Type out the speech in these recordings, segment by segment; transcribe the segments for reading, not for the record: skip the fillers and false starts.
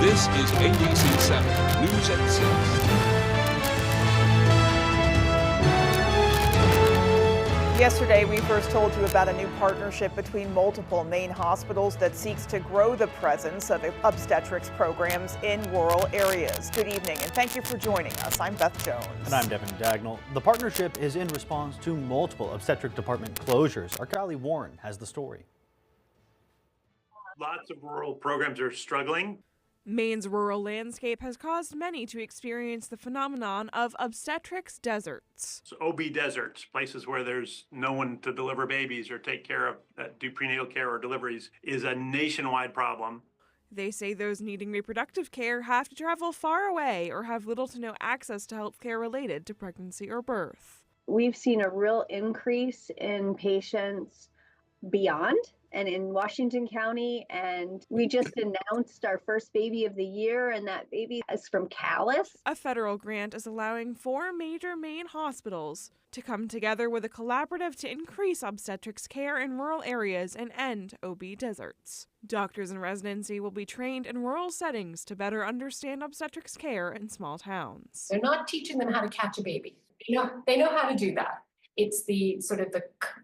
This is ABC 7 News at 6. Yesterday, we first told you about a new partnership between multiple Maine hospitals that seeks to grow the presence of obstetrics programs in rural areas. Good evening, and thank you for joining us. I'm Beth Jones. And I'm Devin Dagnall. The partnership is in response to multiple obstetric department closures. Our Callie Warren has the story. Lots of rural programs are struggling. Maine's rural landscape has caused many to experience the phenomenon of obstetrics deserts. So OB deserts, places where there's no one to deliver babies or take care of, do prenatal care or deliveries, is a nationwide problem. They say those needing reproductive care have to travel far away or have little to no access to health care related to pregnancy or birth. We've seen a real increase in patients beyond and in Washington County, and we just announced our first baby of the year, and that baby is from Calais. A federal grant is allowing 4 major Maine hospitals to come together with a collaborative to increase obstetrics care in rural areas and end OB deserts. Doctors in residency will be trained in rural settings to better understand obstetrics care in small towns. They're not teaching them how to catch a baby. They know how to do that. It's the sort of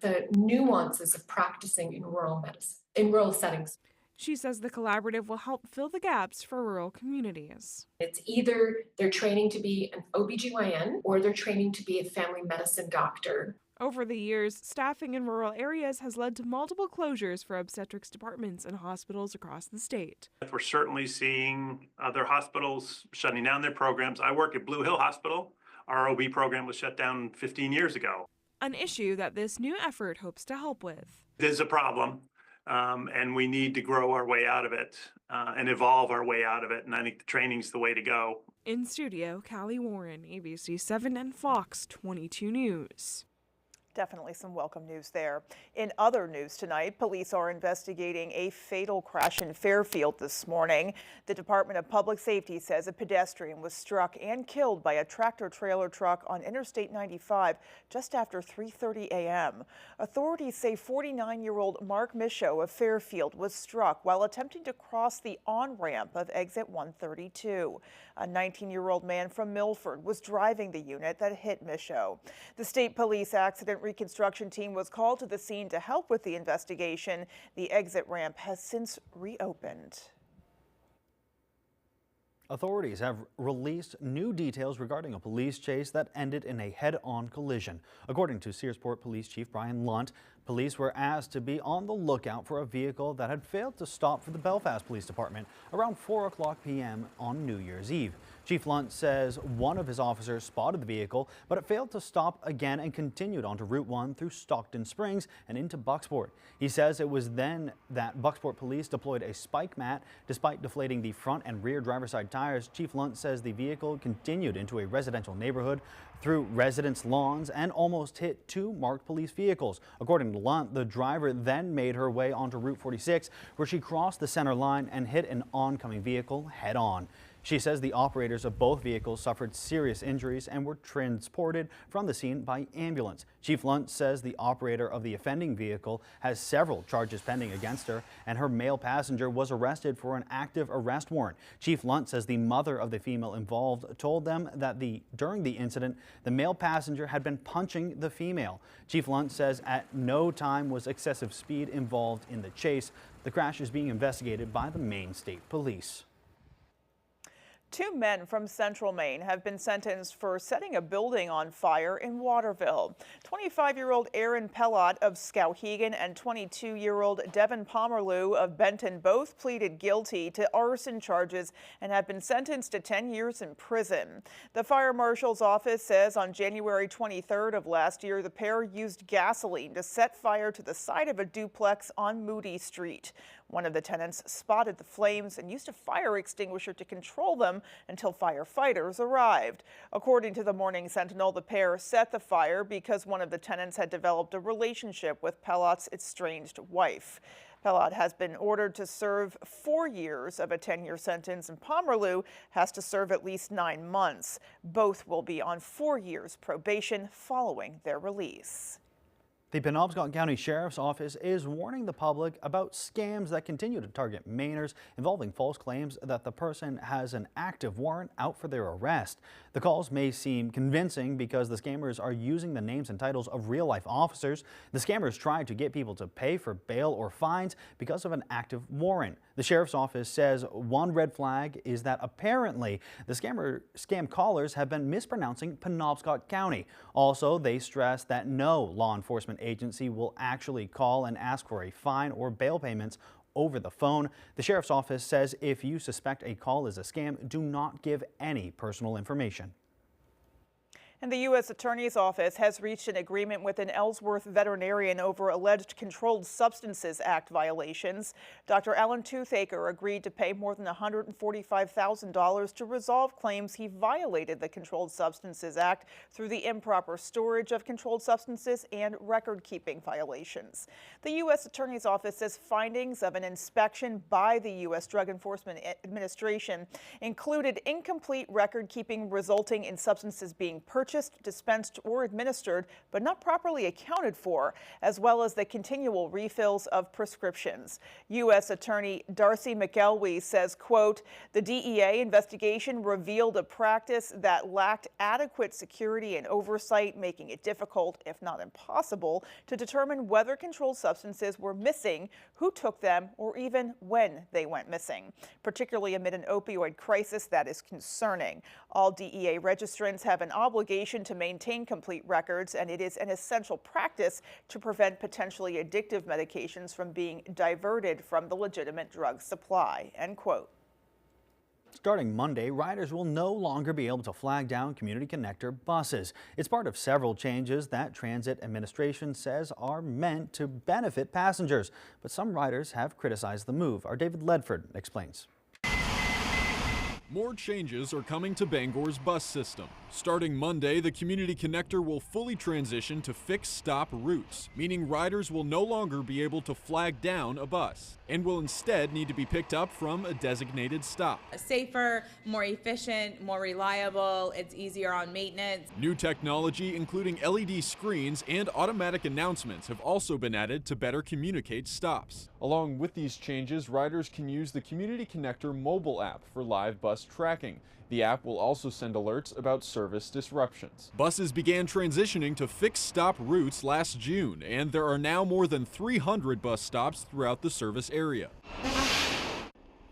the nuances of practicing in rural medicine, in rural settings. She says the collaborative will help fill the gaps for rural communities. It's either they're training to be an OBGYN or they're training to be a family medicine doctor. Over the years, staffing in rural areas has led to multiple closures for obstetrics departments and hospitals across the state. We're certainly seeing other hospitals shutting down their programs. I work at Blue Hill Hospital. Our OB program was shut down 15 years ago. An issue that this new effort hopes to help with. There's a problem, and we need to grow our way out of it and evolve our way out of it, and I think the training's the way to go. In studio, Callie Warren, ABC 7 and Fox 22 News. Definitely some welcome news there. In other news tonight, police are investigating a fatal crash in Fairfield this morning. The Department of Public Safety says a pedestrian was struck and killed by a tractor-trailer truck on Interstate 95 just after 3:30 a.m. Authorities say 49-year-old Mark Michaud of Fairfield was struck while attempting to cross the on-ramp of exit 132. A 19-year-old man from Milford was driving the unit that hit Michaud. The state police accident reconstruction team was called to the scene to help with the investigation. The exit ramp has since reopened. Authorities have released new details regarding a police chase that ended in a head-on collision. According to Searsport Police Chief Brian Lunt, police were asked to be on the lookout for a vehicle that had failed to stop for the Belfast Police Department around 4:00 p.m. on New Year's Eve. Chief Lunt says one of his officers spotted the vehicle, but it failed to stop again and continued onto Route 1 through Stockton Springs and into Bucksport. He says it was then that Bucksport police deployed a spike mat. Despite deflating the front and rear driver's side tires, Chief Lunt says the vehicle continued into a residential neighborhood through residents' lawns and almost hit 2 marked police vehicles. According to Lunt, the driver then made her way onto Route 46, where she crossed the center line and hit an oncoming vehicle head-on. She says the operators of both vehicles suffered serious injuries and were transported from the scene by ambulance. Chief Lunt says the operator of the offending vehicle has several charges pending against her, and her male passenger was arrested for an active arrest warrant. Chief Lunt says the mother of the female involved told them that during the incident, the male passenger had been punching the female. Chief Lunt says at no time was excessive speed involved in the chase. The crash is being investigated by the Maine State Police. 2 men from Central Maine have been sentenced for setting a building on fire in Waterville. 25-year-old Aaron Pellot of Skowhegan and 22-year-old Devin Pomerlew of Benton both pleaded guilty to arson charges and have been sentenced to 10 years in prison. The fire marshal's office says on January 23rd of last year, the pair used gasoline to set fire to the side of a duplex on Moody Street. One of the tenants spotted the flames and used a fire extinguisher to control them until firefighters arrived. According to the Morning Sentinel, the pair set the fire because one of the tenants had developed a relationship with Pellot's estranged wife. Pellot has been ordered to serve 4 years of a 10-year sentence, and Pomerlew has to serve at least 9 months. Both will be on 4 years probation following their release. The Penobscot County Sheriff's Office is warning the public about scams that continue to target Mainers involving false claims that the person has an active warrant out for their arrest. The calls may seem convincing because the scammers are using the names and titles of real-life officers. The scammers try to get people to pay for bail or fines because of an active warrant. The Sheriff's Office says one red flag is that apparently the scam callers have been mispronouncing Penobscot County. Also, they stress that no law enforcement agency will actually call and ask for a fine or bail payments over the phone. The Sheriff's Office says if you suspect a call is a scam, do not give any personal information. And the U.S. Attorney's Office has reached an agreement with an Ellsworth veterinarian over alleged Controlled Substances Act violations. Dr. Alan Toothaker agreed to pay more than $145,000 to resolve claims he violated the Controlled Substances Act through the improper storage of controlled substances and record-keeping violations. The U.S. Attorney's Office says findings of an inspection by the U.S. Drug Enforcement Administration included incomplete record-keeping resulting in substances being purchased, dispensed, or administered, but not properly accounted for, as well as the continual refills of prescriptions. U.S. Attorney Darcy McElwee says, quote, the DEA investigation revealed a practice that lacked adequate security and oversight, making it difficult, if not impossible, to determine whether controlled substances were missing, who took them, or even when they went missing, particularly amid an opioid crisis that is concerning. All DEA registrants have an obligation to maintain complete records, and it is an essential practice to prevent potentially addictive medications from being diverted from the legitimate drug supply, end quote. Starting Monday, riders will no longer be able to flag down Community Connector buses. It's part of several changes that Transit Administration says are meant to benefit passengers. But some riders have criticized the move. Our David Ledford explains. More changes are coming to Bangor's bus system. Starting Monday, the Community Connector will fully transition to fixed stop routes, meaning riders will no longer be able to flag down a bus and will instead need to be picked up from a designated stop. Safer, more efficient, more reliable, it's easier on maintenance. New technology, including LED screens and automatic announcements, have also been added to better communicate stops. Along with these changes, riders can use the Community Connector mobile app for live bus tracking. The app will also send alerts about service disruptions. Buses began transitioning to fixed stop routes last June, and there are now more than 300 bus stops throughout the service area.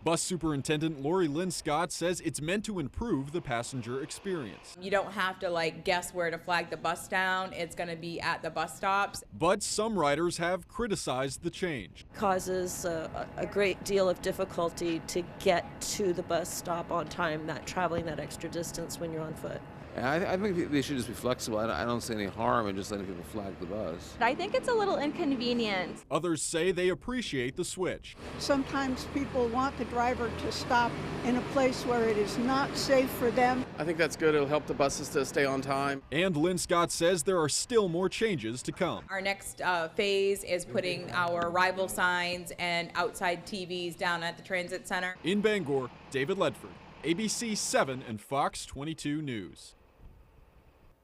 Bus Superintendent Lori Lynn Scott says it's meant to improve the passenger experience. You don't have to guess where to flag the bus down. It's going to be at the bus stops. But some riders have criticized the change. Causes a great deal of difficulty to get to the bus stop on time, traveling that extra distance when you're on foot. I think they should just be flexible. I don't see any harm in just letting people flag the bus. I think it's a little inconvenient. Others say they appreciate the switch. Sometimes people want the driver to stop in a place where it is not safe for them. I think that's good. It'll help the buses to stay on time. And Lynn Scott says there are still more changes to come. Our next phase is putting our arrival signs and outside TVs down at the transit center. In Bangor, David Ledford, ABC 7 and Fox 22 News.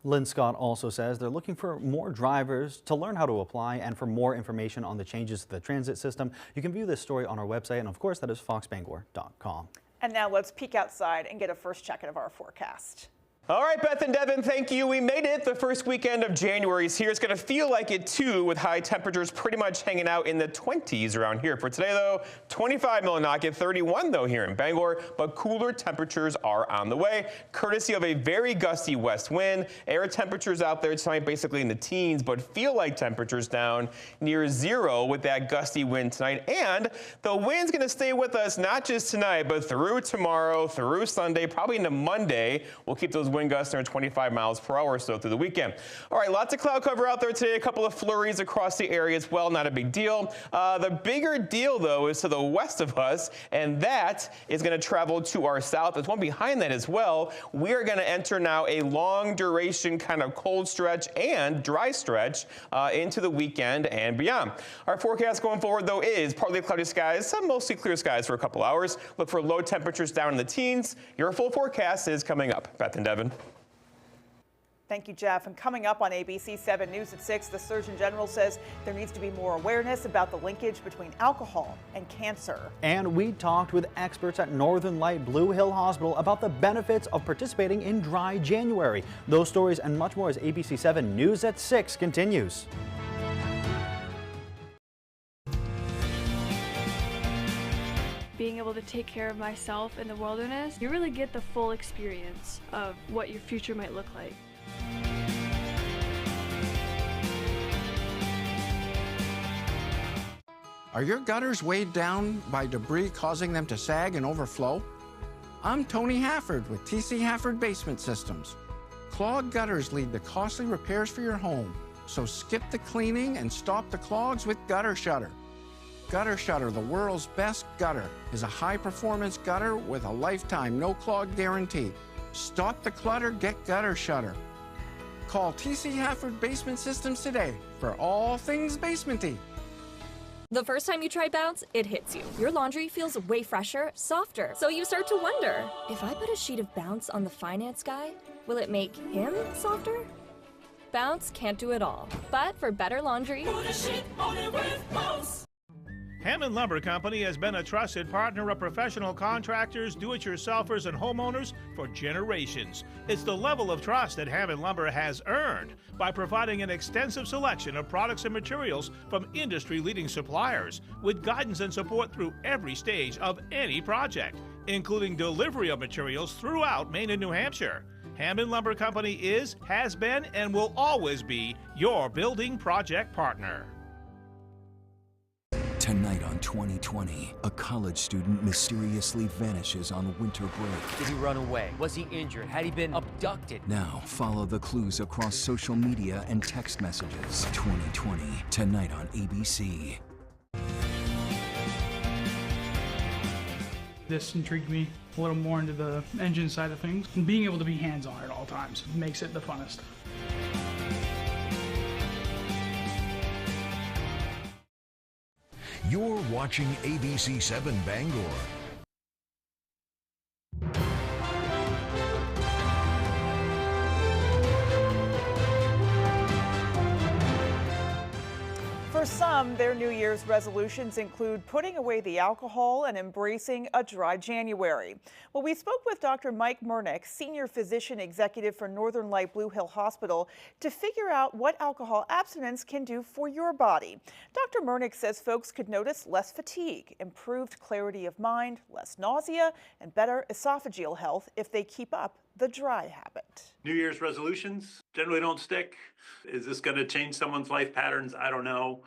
Lynn Scott also says they're looking for more drivers to learn how to apply, and for more information on the changes to the transit system, you can view this story on our website, and of course that is foxbangor.com. And now let's peek outside and get a first check of our forecast. All right, Beth and Devin, thank you. We made it. The first weekend of January is here. It's going to feel like it, too, with high temperatures pretty much hanging out in the 20s around here. For today, though, 25 Millinocket, 31, though, here in Bangor, but cooler temperatures are on the way, courtesy of a very gusty west wind. Air temperatures out there tonight basically in the teens, but feel like temperatures down near zero with that gusty wind tonight. And the wind's going to stay with us not just tonight, but through tomorrow, through Sunday, probably into Monday. We'll keep those wind gusts near 25 miles per hour or so through the weekend. All right, lots of cloud cover out there today. A couple of flurries across the area as well. Not a big deal. The bigger deal, though, is to the west of us, and that is going to travel to our south. There's one behind that as well. We are going to enter now a long duration kind of cold stretch and dry stretch into the weekend and beyond. Our forecast going forward, though, is partly cloudy skies, some mostly clear skies for a couple hours. Look for low temperatures down in the teens. Your full forecast is coming up. Beth and Devin. Thank you, Jeff. And coming up on ABC 7 News at 6, the Surgeon General says there needs to be more awareness about the linkage between alcohol and cancer. And we talked with experts at Northern Light Blue Hill Hospital about the benefits of participating in Dry January. Those stories and much more as ABC 7 News at 6 continues. Being able to take care of myself in the wilderness, you really get the full experience of what your future might look like. Are your gutters weighed down by debris causing them to sag and overflow? I'm Tony Hafford with TC Hafford Basement Systems. Clogged gutters lead to costly repairs for your home, so skip the cleaning and stop the clogs with Gutter Shutter. Gutter Shutter, the world's best gutter, is a high-performance gutter with a lifetime no-clog guarantee. Stop the clutter, get Gutter Shutter. Call TC Hafford Basement Systems today for all things basementy. The first time you try Bounce, it hits you. Your laundry feels way fresher, softer. So you start to wonder, if I put a sheet of Bounce on the finance guy, will it make him softer? Bounce can't do it all. But for better laundry, put a sheet on it with Bounce. Hammond Lumber Company has been a trusted partner of professional contractors, do-it-yourselfers, and homeowners for generations. It's the level of trust that Hammond Lumber has earned by providing an extensive selection of products and materials from industry-leading suppliers, with guidance and support through every stage of any project, including delivery of materials throughout Maine and New Hampshire. Hammond Lumber Company is, has been, and will always be your building project partner. Tonight on 2020, a college student mysteriously vanishes on winter break. Did he run away? Was he injured? Had he been abducted? Now, follow the clues across social media and text messages. 2020, tonight on ABC. This intrigued me a little more into the engine side of things. And being able to be hands-on at all times makes it the funnest. You're watching ABC 7 Bangor. For some, their New Year's resolutions include putting away the alcohol and embracing a dry January. Well, we spoke with Dr. Mike Murnick, Senior Physician Executive for Northern Light Blue Hill Hospital, to figure out what alcohol abstinence can do for your body. Dr. Murnick says folks could notice less fatigue, improved clarity of mind, less nausea, and better esophageal health if they keep up the dry habit. New Year's resolutions generally don't stick. Is this going to change someone's life patterns? I don't know.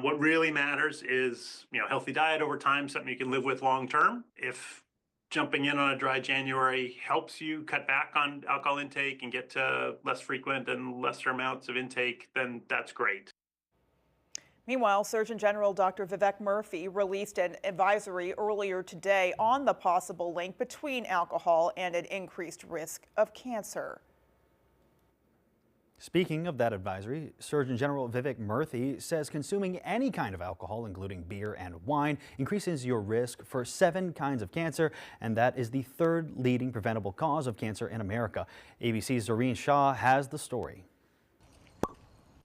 What really matters is, healthy diet over time, something you can live with long term. If jumping in on a dry January helps you cut back on alcohol intake and get to less frequent and lesser amounts of intake, then that's great. Meanwhile, Surgeon General Dr. Vivek Murthy released an advisory earlier today on the possible link between alcohol and an increased risk of cancer. Speaking of that advisory, Surgeon General Vivek Murthy says consuming any kind of alcohol, including beer and wine, increases your risk for 7 kinds of cancer, and that is the 3rd leading preventable cause of cancer in America. ABC's Zareen Shah has the story.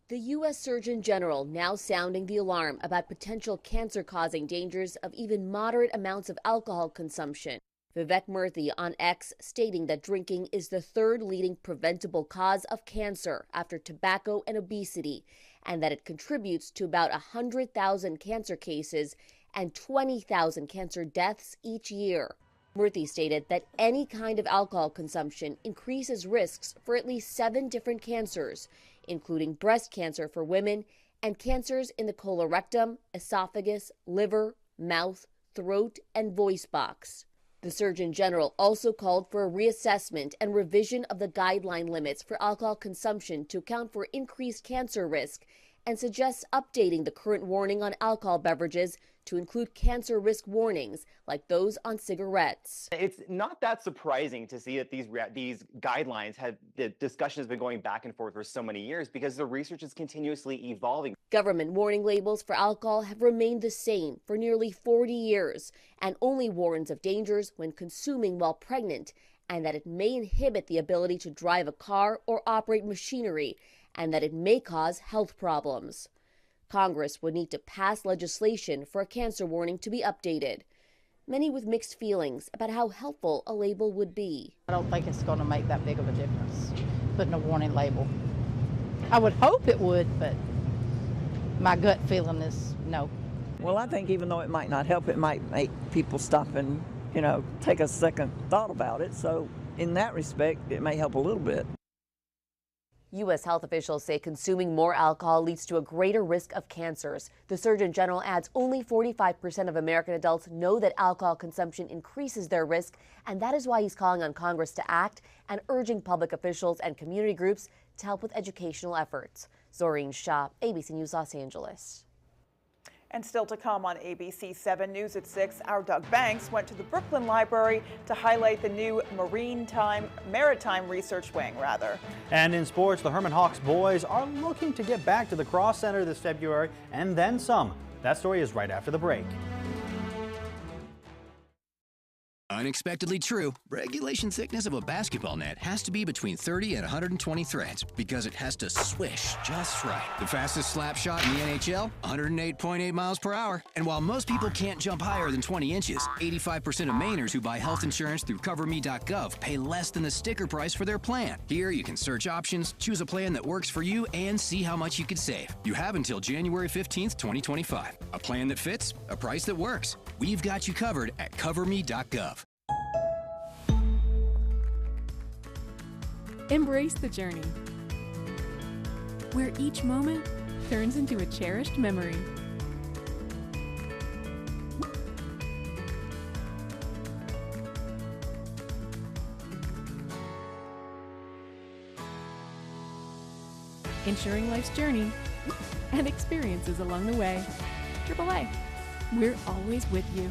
The U.S. Surgeon General now sounding the alarm about potential cancer-causing dangers of even moderate amounts of alcohol consumption. Vivek Murthy on X stating that drinking is the 3rd leading preventable cause of cancer after tobacco and obesity, and that it contributes to about 100,000 cancer cases and 20,000 cancer deaths each year. Murthy stated that any kind of alcohol consumption increases risks for at least 7 different cancers, including breast cancer for women and cancers in the colorectum, esophagus, liver, mouth, throat, and voice box. The Surgeon General also called for a reassessment and revision of the guideline limits for alcohol consumption to account for increased cancer risk and suggests updating the current warning on alcohol beverages to include cancer risk warnings like those on cigarettes. It's not that surprising to see that these guidelines the discussion has been going back and forth for so many years because the research is continuously evolving. Government warning labels for alcohol have remained the same for nearly 40 years and only warns of dangers when consuming while pregnant and that it may inhibit the ability to drive a car or operate machinery, and that it may cause health problems. Congress would need to pass legislation for a cancer warning to be updated. Many with mixed feelings about how helpful a label would be. I don't think it's going to make that big of a difference, putting a warning label. I would hope it would, but my gut feeling is no. Well, I think even though it might not help, it might make people stop and, take a second thought about it. So in that respect, it may help a little bit. U.S. health officials say consuming more alcohol leads to a greater risk of cancers. The Surgeon General adds only 45% of American adults know that alcohol consumption increases their risk, and that is why he's calling on Congress to act and urging public officials and community groups to help with educational efforts. Zoreen Shah, ABC News, Los Angeles. And still to come on ABC 7 News at 6, our Doug Banks went to the Brooklyn Library to highlight the new Maritime Research Wing. And in sports, the Herman Hawks boys are looking to get back to the Cross Center this February and then some. That story is right after the break. Unexpectedly true, regulation thickness of a basketball net has to be between 30 and 120 threads because it has to swish just right. The fastest slap shot in the NHL, 108.8 miles per hour. And while most people can't jump higher than 20 inches, 85% of Mainers who buy health insurance through CoverMe.gov pay less than the sticker price for their plan. Here you can search options, choose a plan that works for you, and see how much you could save. You have until January 15th, 2025. A plan that fits, a price that works. We've got you covered at CoverMe.gov. Embrace the journey, where each moment turns into a cherished memory. Ensuring life's journey and experiences along the way. AAA, we're always with you.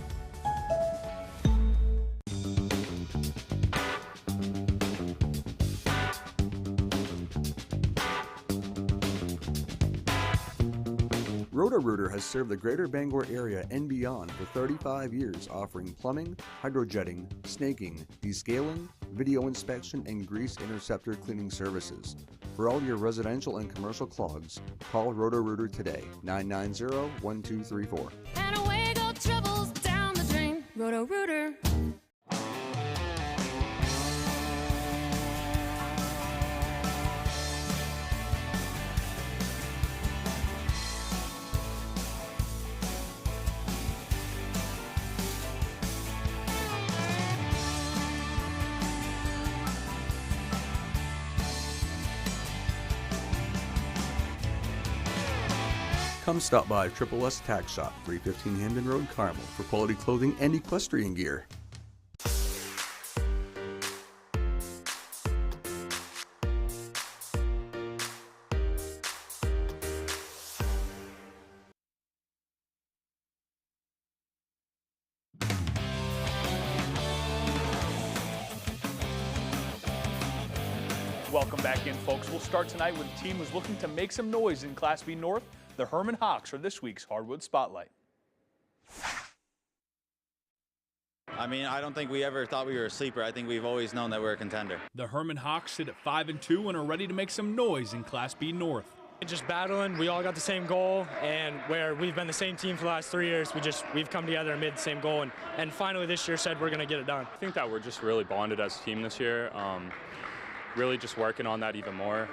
Roto-Rooter has served the greater Bangor area and beyond for 35 years, offering plumbing, hydrojetting, snaking, descaling, video inspection, and grease interceptor cleaning services. For all your residential and commercial clogs, call Roto-Rooter today, 990-1234. And away go troubles down the drain. Roto-Rooter. Come stop by Triple S Tack Shop, 315 Hamden Road, Carmel, for quality clothing and equestrian gear. Welcome back in, folks. We'll start tonight with a team who's looking to make some noise in Class B North. The Herman Hawks are this week's Hardwood Spotlight. I mean, I don't think we ever thought we were a sleeper. I think we've always known that we're a contender. The Herman Hawks sit at 5-2 and are ready to make some noise in Class B North. Just battling, we all got the same goal, and where we've been the same team for the last 3 years, we've come together and made the same goal, and finally this year said we're going to get it done. I think that we're just really bonded as a team this year. Really just working on that even more,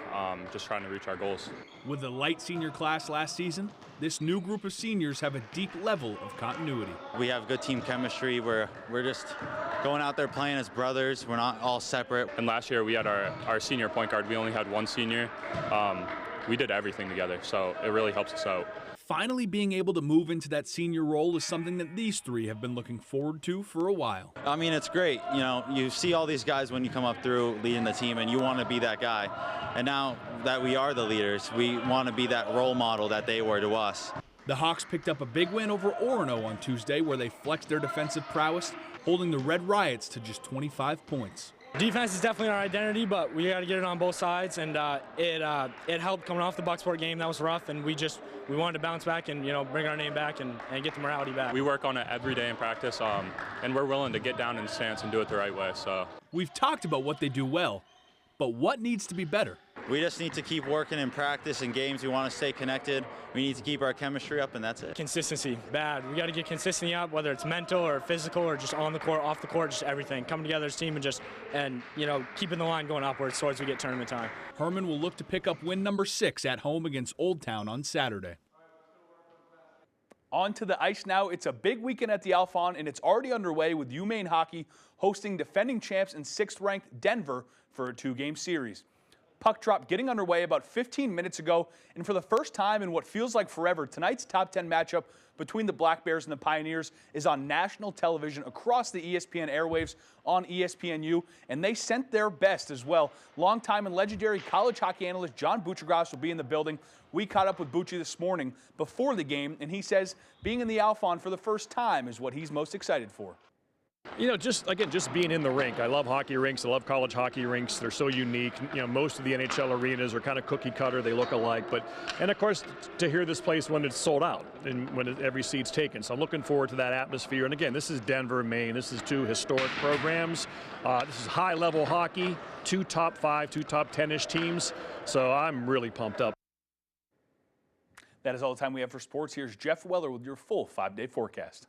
just trying to reach our goals. With a light senior class last season, this new group of seniors have a deep level of continuity. We have good team chemistry. We're just going out there playing as brothers. We're not all separate. And last year we had our senior point guard. We only had one senior. We did everything together, so it really helps us out. Finally being able to move into that senior role is something that these three have been looking forward to for a while. I mean, it's great. You know, you see all these guys when you come up through leading the team, and you want to be that guy. And now that we are the leaders, we want to be that role model that they were to us. The Hawks picked up a big win over Orono on Tuesday, where they flexed their defensive prowess, holding the Red Riots to just 25 points. Defense is definitely our identity, but we got to get it on both sides, and it helped coming off the Bucksport game. That was rough, and we wanted to bounce back and bring our name back and get the morality back. We work on it every day in practice, and we're willing to get down in the stance and do it the right way. So we've talked about what they do well, but what needs to be better? We just need to keep working in practice and games. We want to stay connected. We need to keep our chemistry up, and that's it. Consistency, bad. We got to get consistency up, whether it's mental or physical or just on the court, off the court, just everything. Coming together as a team and keeping the line going upwards towards we get tournament time. Herman will look to pick up win number 6 at home against Old Town on Saturday. On to the ice now. It's a big weekend at the Alphon, and it's already underway with UMaine hockey hosting defending champs and 6th-ranked Denver for a 2-game series. Puck drop getting underway about 15 minutes ago, and for the first time in what feels like forever, tonight's top 10 matchup between the Black Bears and the Pioneers is on national television across the ESPN airwaves on ESPNU, and they sent their best as well. Longtime and legendary college hockey analyst John Buccigross will be in the building. We caught up with Bucci this morning before the game, and he says being in the Alphon for the first time is what he's most excited for. Just being in the rink. I love hockey rinks. I love college hockey rinks. They're so unique. Most of the NHL arenas are kind of cookie cutter. They look alike. And of course, to hear this place when it's sold out and when every seat's taken. So I'm looking forward to that atmosphere. And again, this is Denver, Maine. This is 2 historic programs. This is high-level hockey. 2 top 5, 2 top 10-ish teams. So I'm really pumped up. That is all the time we have for sports. Here's Jeff Weller with your full 5-day forecast.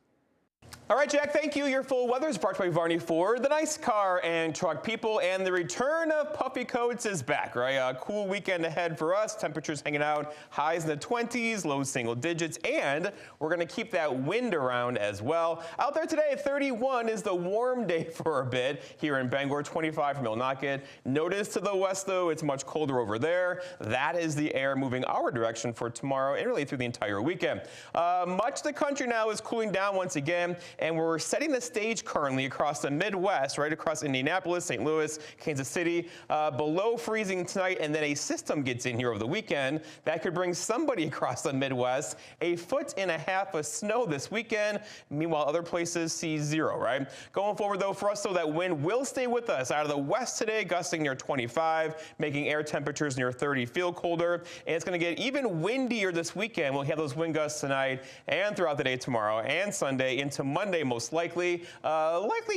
All right, Jack, thank you. Your full weather is brought by Varney Ford. The nice car and truck people, and the return of puffy coats is back, right? A cool weekend ahead for us. Temperatures hanging out, highs in the 20s, low single digits, and we're going to keep that wind around as well. Out there today, 31 is the warm day for a bit here in Bangor, 25 for Millinocket. Notice to the west, though, it's much colder over there. That is the air moving our direction for tomorrow and really through the entire weekend. Much of the country now is cooling down once again, and we're setting the stage currently across the Midwest, right across Indianapolis, St. Louis, Kansas City, below freezing tonight, and then a system gets in here over the weekend that could bring somebody across the Midwest 1.5 feet of snow this weekend. Meanwhile, other places see 0, right? Going forward, though, for us, though, that wind will stay with us out of the west today, gusting near 25, making air temperatures near 30 feel colder, and it's going to get even windier this weekend. We'll have those wind gusts tonight and throughout the day tomorrow and Sunday into Monday, most likely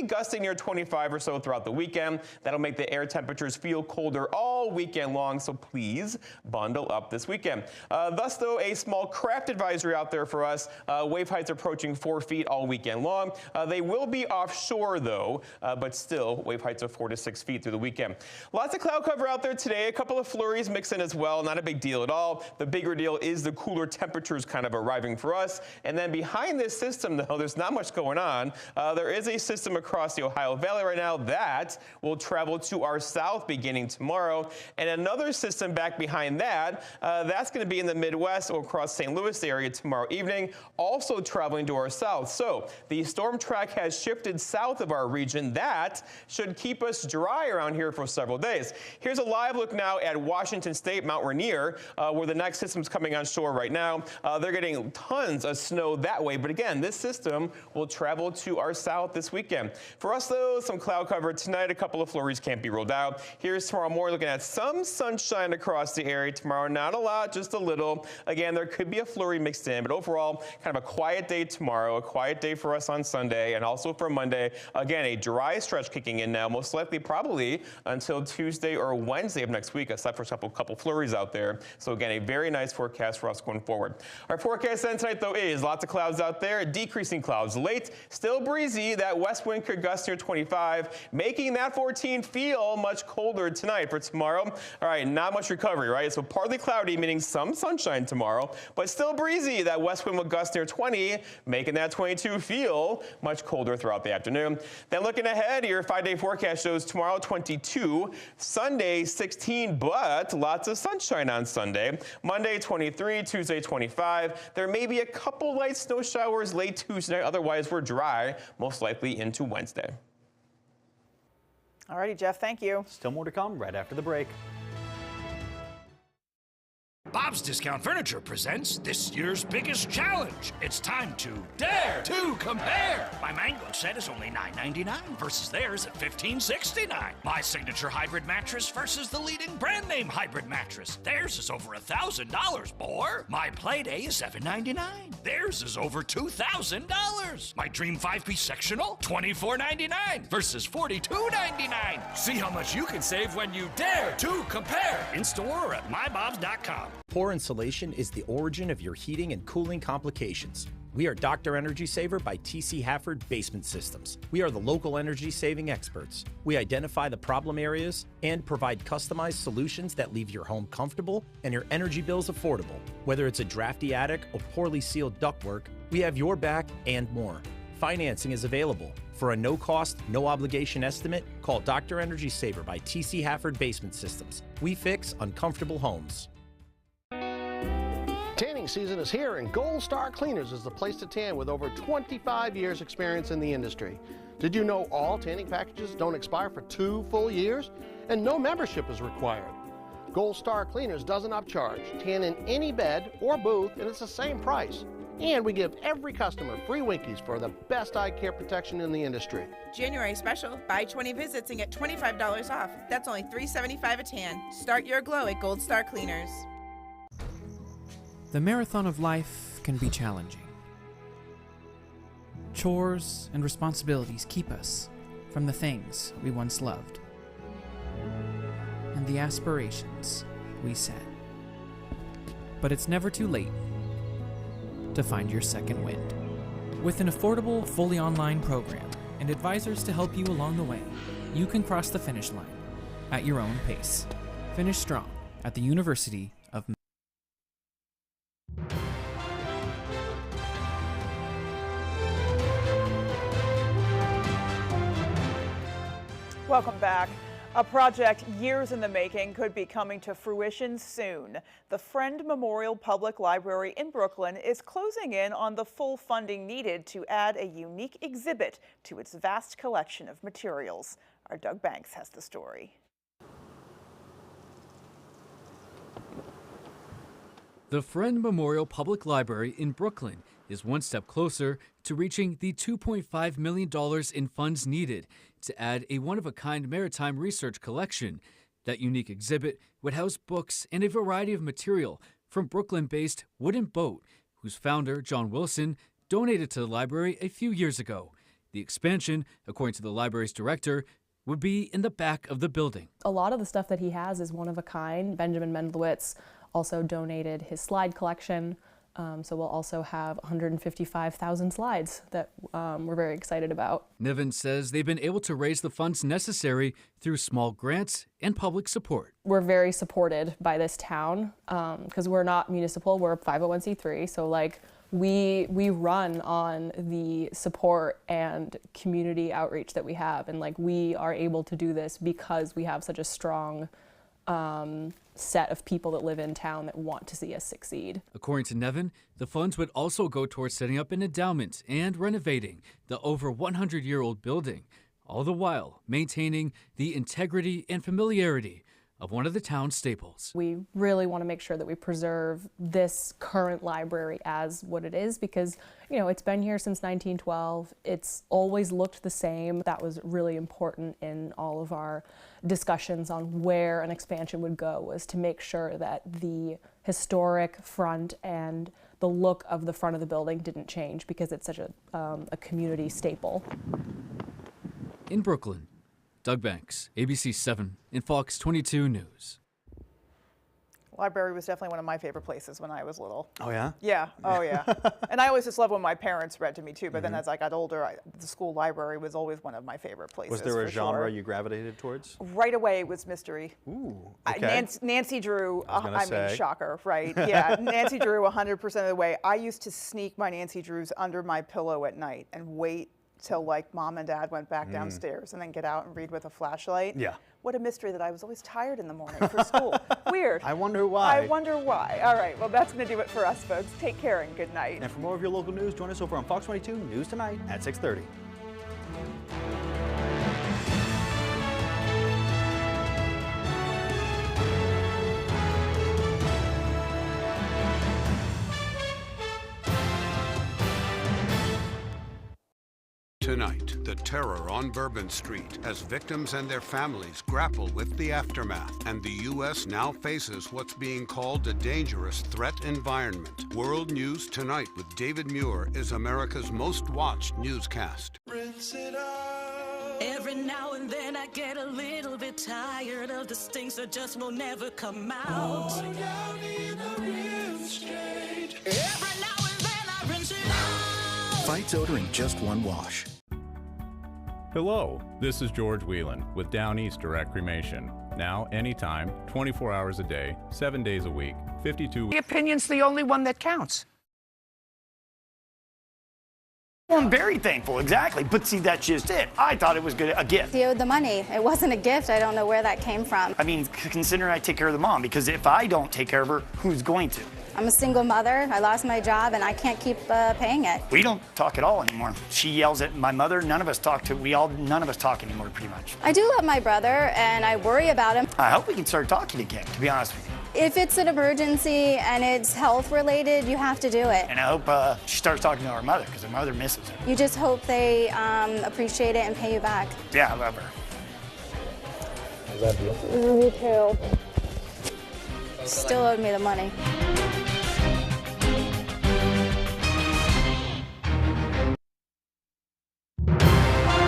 gusting near 25 or so throughout the weekend. That'll make the air temperatures feel colder all weekend long, so please bundle up this weekend. Thus, though, a small craft advisory out there for us. Wave heights approaching 4 feet all weekend long. They will be offshore, though, but still wave heights of 4 to 6 feet through the weekend. Lots of cloud cover out there today. A couple of flurries mix in as well. Not a big deal at all. The bigger deal is the cooler temperatures kind of arriving for us. And then behind this system, though, there's not much going on. There is a system across the Ohio Valley right now that will travel to our south beginning tomorrow. And another system back behind that, that's going to be in the Midwest or across St. Louis area tomorrow evening, also traveling to our south. So the storm track has shifted south of our region. That should keep us dry around here for several days. Here's a live look now at Washington State, Mount Rainier, where the next system's coming on shore right now. They're getting tons of snow that way. But again, this system will travel to our south this weekend. For us, though, some cloud cover tonight. A couple of flurries can't be ruled out. Here's tomorrow morning, looking at some sunshine across the area tomorrow. Not a lot, just a little. Again, there could be a flurry mixed in, but overall, kind of a quiet day tomorrow, a quiet day for us on Sunday, and also for Monday. Again, a dry stretch kicking in now, most likely probably until Tuesday or Wednesday of next week, aside for a couple flurries out there. So again, a very nice forecast for us going forward. Our forecast then tonight, though, is lots of clouds out there, decreasing clouds late, still breezy. That west wind could gust near 25, making that 14 feel much colder tonight. For tomorrow, all right, not much recovery, right? So partly cloudy, meaning some sunshine tomorrow, but still breezy. That west wind will gust near 20, making that 22 feel much colder throughout the afternoon. Then looking ahead, your 5-day forecast shows tomorrow 22, Sunday 16, but lots of sunshine on Sunday. Monday 23, Tuesday 25. There may be a couple light snow showers late Tuesday. Otherwise, we're dry, most likely into Wednesday. All righty, Jeff, thank you. Still more to come right after the break. Bob's Discount Furniture presents this year's biggest challenge. It's time to dare to compare. My Mango set is only $9.99 versus theirs at $15.69. My signature hybrid mattress versus the leading brand name hybrid mattress. Theirs is over $1,000, boy. My Playday is $7.99. Theirs is over $2,000. My Dream 5-piece sectional, $24.99 versus $42.99. See how much you can save when you dare to compare. In store or at mybobs.com. Poor insulation is the origin of your heating and cooling complications. We are Dr. Energy Saver by TC Hafford Basement Systems. We are the local energy saving experts. We identify the problem areas and provide customized solutions that leave your home comfortable and your energy bills affordable. Whether it's a drafty attic or poorly sealed ductwork, we have your back and more. Financing is available. For a no-cost, no-obligation estimate, call Dr. Energy Saver by TC Hafford Basement Systems. We fix uncomfortable homes. Tanning season is here, and Gold Star Cleaners is the place to tan with over 25 years experience in the industry. Did you know all tanning packages don't expire for 2 full years? And no membership is required. Gold Star Cleaners doesn't upcharge. Tan in any bed or booth, and it's the same price. And we give every customer free Winkies for the best eye care protection in the industry. January special, buy 20 visits and get $25 off. That's only $3.75 a tan. Start your glow at Gold Star Cleaners. The marathon of life can be challenging. Chores and responsibilities keep us from the things we once loved and the aspirations we set. But it's never too late to find your second wind. With an affordable, fully online program and advisors to help you along the way, you can cross the finish line at your own pace. Finish strong at the University of Welcome back. A project years in the making could be coming to fruition soon. The Friend Memorial Public Library in Brooklyn is closing in on the full funding needed to add a unique exhibit to its vast collection of materials. Our Doug Banks has the story. The Friend Memorial Public Library in Brooklyn is one step closer to reaching the $2.5 million in funds needed to add a one-of-a-kind maritime research collection. That unique exhibit would house books and a variety of material from Brooklyn-based Wooden Boat, whose founder, John Wilson, donated to the library a few years ago. The expansion, according to the library's director, would be in the back of the building. A lot of the stuff that he has is one of a kind. Benjamin Mendlowitz also donated his slide collection. So we'll also have 155,000 slides that we're very excited about. Niven says they've been able to raise the funds necessary through small grants and public support. We're very supported by this town because we're not municipal, we're a 501c3. So like we run on the support and community outreach that we have. And like we are able to do this because we have such a strong set of people that live in town that want to see us succeed. According to Niven, the funds would also go towards setting up an endowment and renovating the over 100-year-old building, all the while maintaining the integrity and familiarity of one of the town's staples. We really want to make sure that we preserve this current library as what it is because, you know, it's been here since 1912. It's always looked the same. That was really important in all of our discussions on where an expansion would go, was to make sure that the historic front and the look of the front of the building didn't change because it's such a community staple. In Brooklyn, Doug Banks, ABC 7 and Fox 22 News. Library was definitely one of my favorite places when I was little. Oh, yeah? Yeah. Oh, yeah. And I always just loved when my parents read to me, too. But then as I got older, the school library was always one of my favorite places. Was there a genre you gravitated towards? Right away, it was mystery. Ooh, okay. Nancy Drew, I mean, shocker, right? Yeah, Nancy Drew 100% of the way. I used to sneak my Nancy Drews under my pillow at night and wait till like mom and dad went back downstairs and then get out and read with a flashlight. Yeah. What a mystery that I was always tired in the morning for school. Weird. I wonder why. I wonder why. All right, well, that's going to do it for us, folks. Take care and good night. And for more of your local news, join us over on Fox 22 News Tonight at 6:30. Tonight, the terror on Bourbon Street as victims and their families grapple with the aftermath. And the U.S. now faces what's being called a dangerous threat environment. World News Tonight with David Muir is America's most watched newscast. Every now and then I get a little bit tired of the stings that just will never come out. Every now and then I rinse it out. Fights odor in just one wash. Hello, this is George Whelan with Down East Direct Cremation. Now, anytime, 24 hours a day, 7 days a week, 52 The opinion's the only one that counts. Well, I'm very thankful, exactly. But see, that's just it. I thought it was a gift. He owed the money. It wasn't a gift. I don't know where that came from. I mean, considering I take care of the mom, because if I don't take care of her, who's going to? I'm a single mother. I lost my job, and I can't keep paying it. We don't talk at all anymore. She yells at my mother. None of us talk anymore, pretty much. I do love my brother, and I worry about him. I hope we can start talking again, to be honest with you. If it's an emergency and it's health related, you have to do it. And I hope she starts talking to her mother, because her mother misses her. You just hope they appreciate it and pay you back. Yeah, I love her. I love you. Me too. Still owed me the money.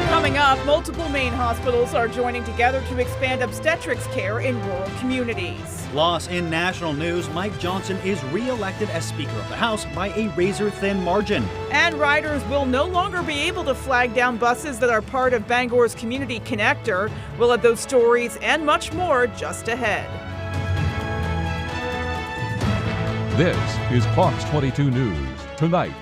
Coming up, multiple Maine hospitals are joining together to expand obstetrics care in rural communities. Loss in national news, Mike Johnson is re-elected as Speaker of the House by a razor-thin margin. And riders will no longer be able to flag down buses that are part of Bangor's Community Connector. We'll have those stories and much more just ahead. This is Fox 22 News Tonight.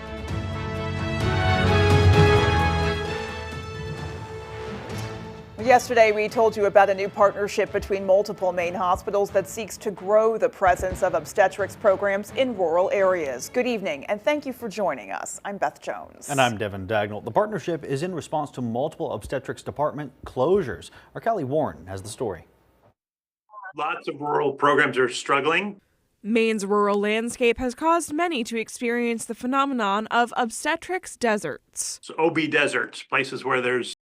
Yesterday, we told you about a new partnership between multiple Maine hospitals that seeks to grow the presence of obstetrics programs in rural areas. Good evening, and thank you for joining us. I'm Beth Jones. And I'm Devin Dagnall. The partnership is in response to multiple obstetrics department closures. Our Kelly Warren has the story. Lots of rural programs are struggling. Maine's rural landscape has caused many to experience the phenomenon of obstetrics deserts. So OB deserts, places where there's